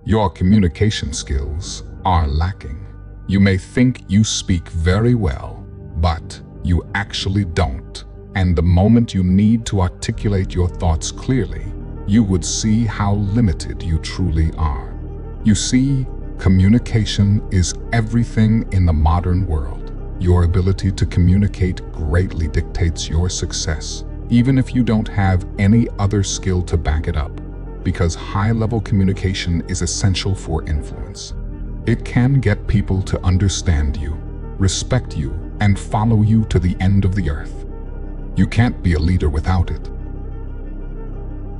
your communication skills are lacking. You may think you speak very well, but you actually don't. And the moment you need to articulate your thoughts clearly, you would see how limited you truly are. You see, communication is everything in the modern world. Your ability to communicate greatly dictates your success, even if you don't have any other skill to back it up, because high-level communication is essential for influence. It can get people to understand you, respect you, and follow you to the end of the earth. You can't be a leader without it.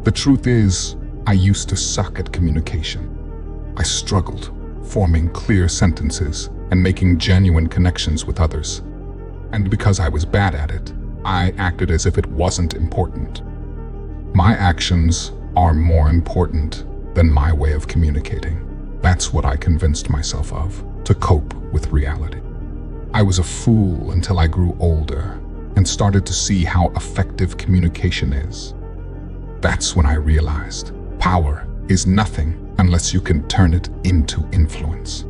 The truth is, I used to suck at communication. I struggled forming clear sentences and making genuine connections with others. And because I was bad at it, I acted as if it wasn't important. My actions are more important than my way of communicating. That's what I convinced myself of to cope with reality. I was a fool until I grew older and started to see how effective communication is. That's when I realized power is nothing unless you can turn it into influence.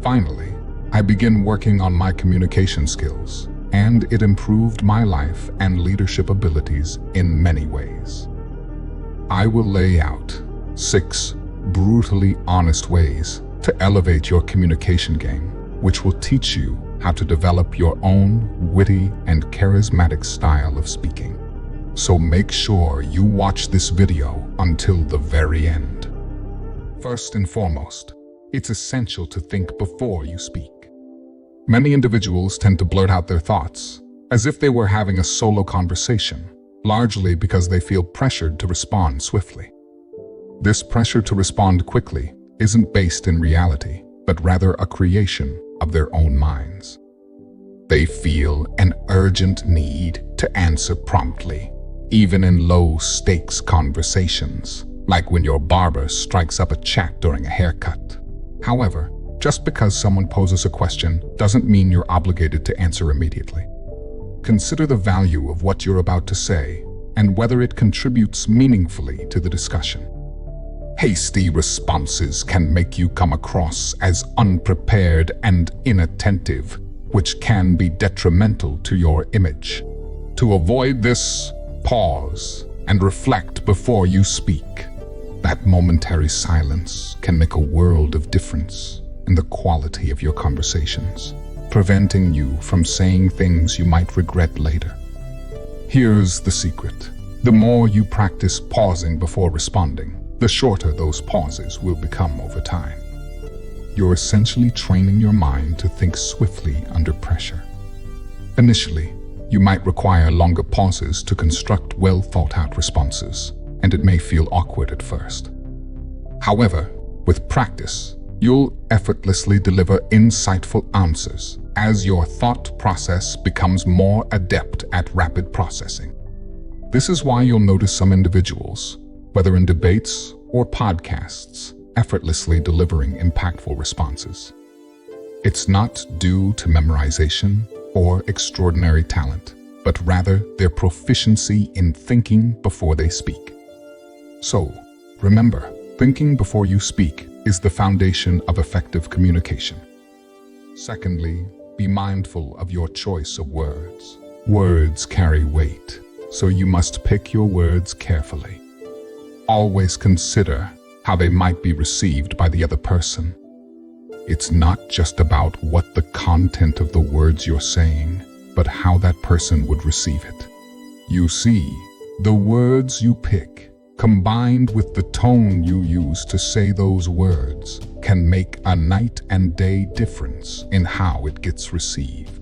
Finally, I began working on my communication skills, and it improved my life and leadership abilities in many ways. I will lay out 6 brutally honest ways to elevate your communication game, which will teach you how to develop your own witty and charismatic style of speaking. So make sure you watch this video until the very end. First and foremost, it's essential to think before you speak. Many individuals tend to blurt out their thoughts as if they were having a solo conversation, largely because they feel pressured to respond swiftly. This pressure to respond quickly isn't based in reality, but rather a creation of their own minds. They feel an urgent need to answer promptly, even in low-stakes conversations, like when your barber strikes up a chat during a haircut. However, just because someone poses a question doesn't mean you're obligated to answer immediately. Consider the value of what you're about to say and whether it contributes meaningfully to the discussion. Hasty responses can make you come across as unprepared and inattentive, which can be detrimental to your image. To avoid this, pause and reflect before you speak. That momentary silence can make a world of difference in the quality of your conversations, preventing you from saying things you might regret later. Here's the secret. The more you practice pausing before responding, the shorter those pauses will become over time. You're essentially training your mind to think swiftly under pressure. Initially, you might require longer pauses to construct well-thought-out responses, and it may feel awkward at first. However, with practice, you'll effortlessly deliver insightful answers as your thought process becomes more adept at rapid processing. This is why you'll notice some individuals, whether in debates or podcasts, effortlessly delivering impactful responses. It's not due to memorization or extraordinary talent, but rather their proficiency in thinking before they speak. So, remember, thinking before you speak is the foundation of effective communication. Secondly, be mindful of your choice of words. Words carry weight, so you must pick your words carefully. Always consider how they might be received by the other person. It's not just about what the content of the words you're saying, but how that person would receive it. You see, the words you pick, combined with the tone you use to say those words, can make a night and day difference in how it gets received.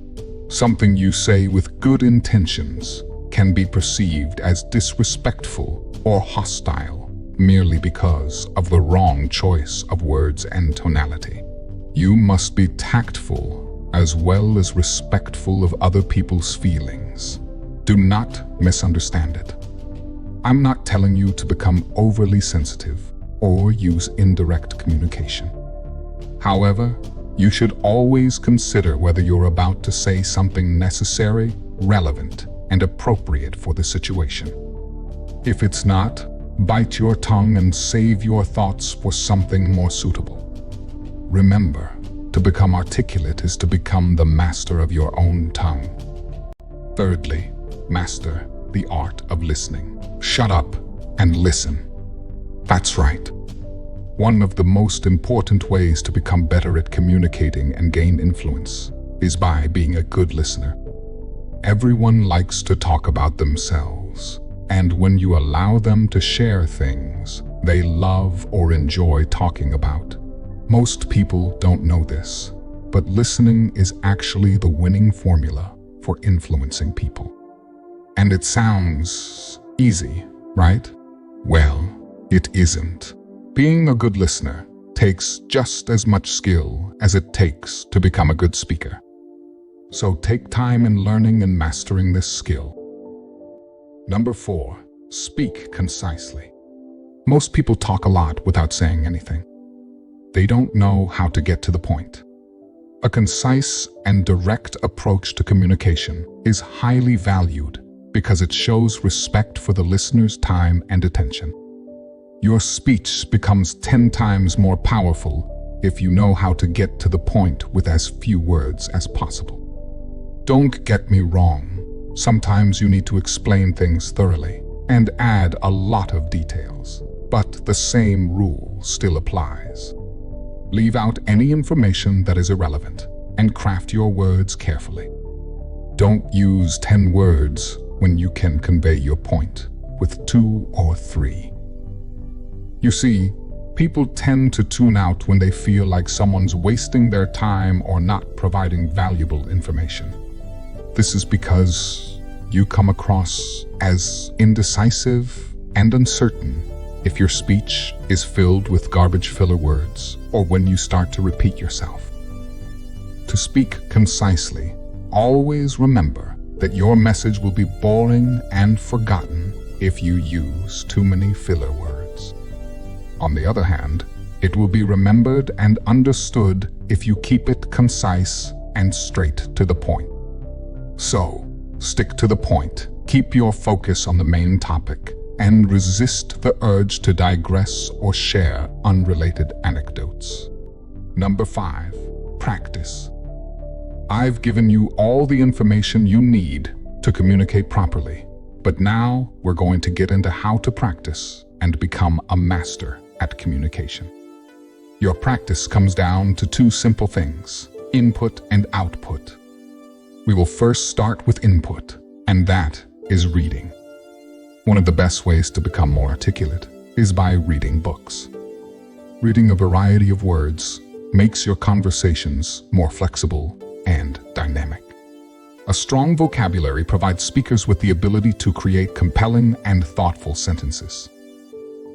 Something you say with good intentions can be perceived as disrespectful or hostile merely because of the wrong choice of words and tonality. You must be tactful as well as respectful of other people's feelings. Do not misunderstand it. I'm not telling you to become overly sensitive or use indirect communication. However, you should always consider whether you're about to say something necessary, relevant, and appropriate for the situation. If it's not, Bite your tongue and save your thoughts for something more suitable. Remember, to become articulate is to become the master of your own tongue. Thirdly, master the art of listening. Shut up and listen. That's right. One of the most important ways to become better at communicating and gain influence is by being a good listener. Everyone likes to talk about themselves, and when you allow them to share things they love or enjoy talking about. Most people don't know this, but listening is actually the winning formula for influencing people. And it sounds easy, right? Well, it isn't. Being a good listener takes just as much skill as it takes to become a good speaker. So take time in learning and mastering this skill. Number 4, speak concisely. Most people talk a lot without saying anything. They don't know how to get to the point. A concise and direct approach to communication is highly valued because it shows respect for the listener's time and attention. Your speech becomes 10 times more powerful if you know how to get to the point with as few words as possible. Don't get me wrong, sometimes you need to explain things thoroughly and add a lot of details, but the same rule still applies. Leave out any information that is irrelevant and craft your words carefully. Don't use 10 words when you can convey your point with 2 or 3. You see, people tend to tune out when they feel like someone's wasting their time or not providing valuable information. This is because you come across as indecisive and uncertain if your speech is filled with garbage filler words or when you start to repeat yourself. To speak concisely, always remember that your message will be boring and forgotten if you use too many filler words. On the other hand, it will be remembered and understood if you keep it concise and straight to the point. So, stick to the point, keep your focus on the main topic, and resist the urge to digress or share unrelated anecdotes. Number 5, practice. I've given you all the information you need to communicate properly, but now we're going to get into how to practice and become a master at communication. Your practice comes down to 2 simple things, input and output. We will first start with input, and that is reading. One of the best ways to become more articulate is by reading books. Reading a variety of words makes your conversations more flexible and dynamic. A strong vocabulary provides speakers with the ability to create compelling and thoughtful sentences.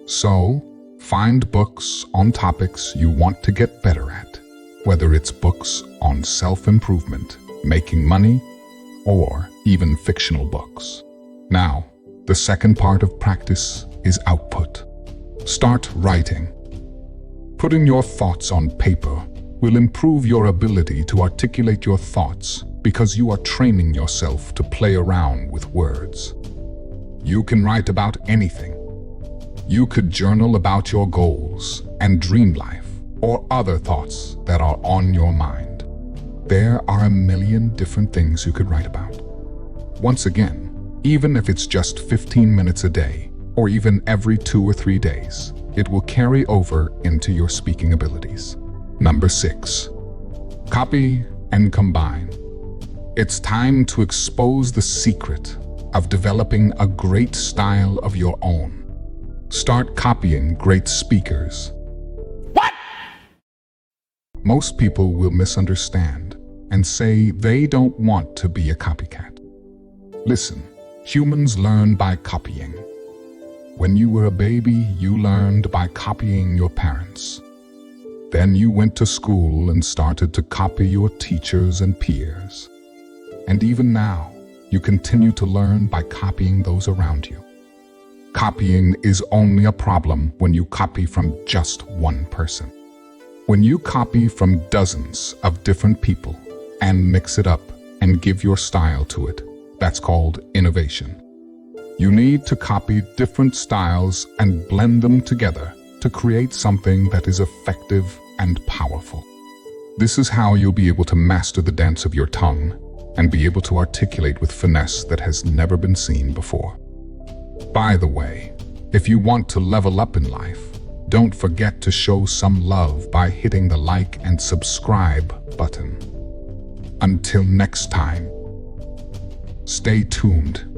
So, find books on topics you want to get better at, whether it's books on self-improvement, making money, or even fictional books. Now, the second part of practice is output. Start writing. Putting your thoughts on paper will improve your ability to articulate your thoughts because you are training yourself to play around with words. You can write about anything. You could journal about your goals and dream life or other thoughts that are on your mind. There are a million different things you could write about. Once again, even if it's just 15 minutes a day, or even every 2 or 3 days, it will carry over into your speaking abilities. Number 6, copy and combine. It's time to expose the secret of developing a great style of your own. Start copying great speakers. What? Most people will misunderstand and say they don't want to be a copycat. Listen, humans learn by copying. When you were a baby, you learned by copying your parents. Then you went to school and started to copy your teachers and peers. And even now, you continue to learn by copying those around you. Copying is only a problem when you copy from just one person. When you copy from dozens of different people and mix it up and give your style to it, that's called innovation. You need to copy different styles and blend them together to create something that is effective and powerful. This is how you'll be able to master the dance of your tongue and be able to articulate with finesse that has never been seen before. By the way, if you want to level up in life, don't forget to show some love by hitting the like and subscribe button. Until next time, stay tuned.